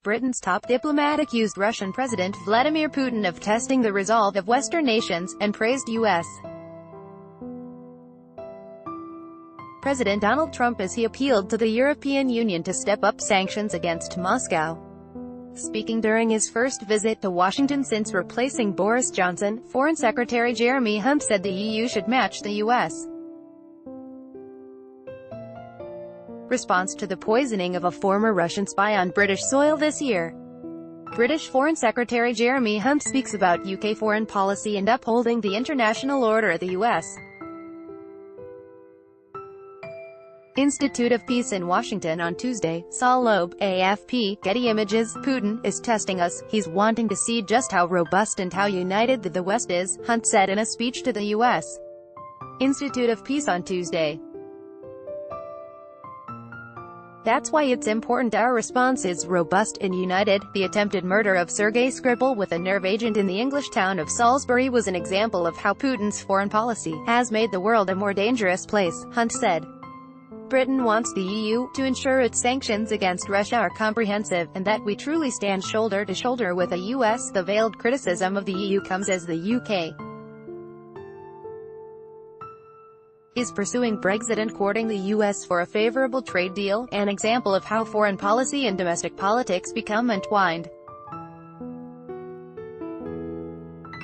Britain's top diplomat accused Russian President Vladimir Putin of testing the resolve of Western nations, and praised U.S. President Donald Trump as he appealed to the European Union to step up sanctions against Moscow. Speaking during his first visit to Washington since replacing Boris Johnson, Foreign Secretary Jeremy Hunt said the EU should match the U.S. response to the poisoning of a former Russian spy on British soil this year. British Foreign Secretary Jeremy Hunt speaks about UK foreign policy and upholding the international order. The U.S. Institute of Peace in Washington on Tuesday, Saul Loeb, AFP, Getty Images. Putin is testing us, he's wanting to see just how robust and how united the West is, Hunt said in a speech to the U.S. Institute of Peace on Tuesday. That's why it's important our response is robust and united. The attempted murder of Sergei Skripal with a nerve agent in the English town of Salisbury was an example of how Putin's foreign policy has made the world a more dangerous place, Hunt said. Britain wants the EU to ensure its sanctions against Russia are comprehensive, and that we truly stand shoulder to shoulder with the US. The veiled criticism of the EU comes as the UK is pursuing Brexit and courting the US for a favorable trade deal, an example of how foreign policy and domestic politics become entwined.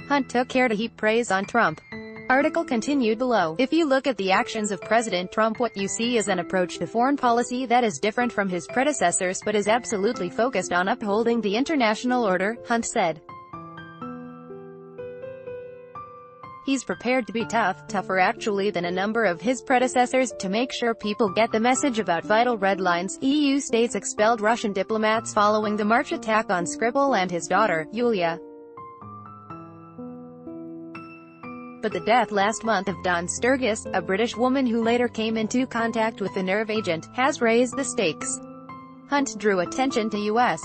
Hunt took care to heap praise on Trump. Article continued below. If you look at the actions of President Trump, what you see is an approach to foreign policy that is different from his predecessors but is absolutely focused on upholding the international order, Hunt said. He's prepared to be tough, tougher actually than a number of his predecessors, to make sure people get the message about vital red lines. EU states expelled Russian diplomats following the March attack on Skripal and his daughter, Yulia. But the death last month of Dawn Sturgis, a British woman who later came into contact with the nerve agent, has raised the stakes. Hunt drew attention to U.S.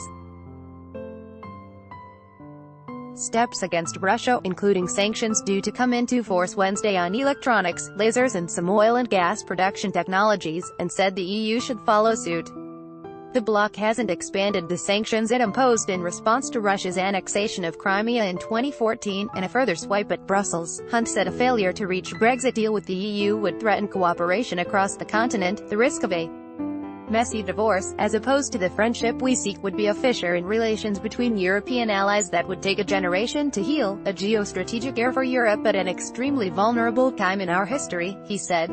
steps against Russia, including sanctions due to come into force Wednesday on electronics, lasers and some oil and gas production technologies, and said the EU should follow suit. The bloc hasn't expanded the sanctions it imposed in response to Russia's annexation of Crimea in 2014, and a further swipe at Brussels. Hunt said a failure to reach a Brexit deal with the EU would threaten cooperation across the continent. The risk of a messy divorce, as opposed to the friendship we seek, would be a fissure in relations between European allies that would take a generation to heal, a geostrategic error for Europe at an extremely vulnerable time in our history, he said.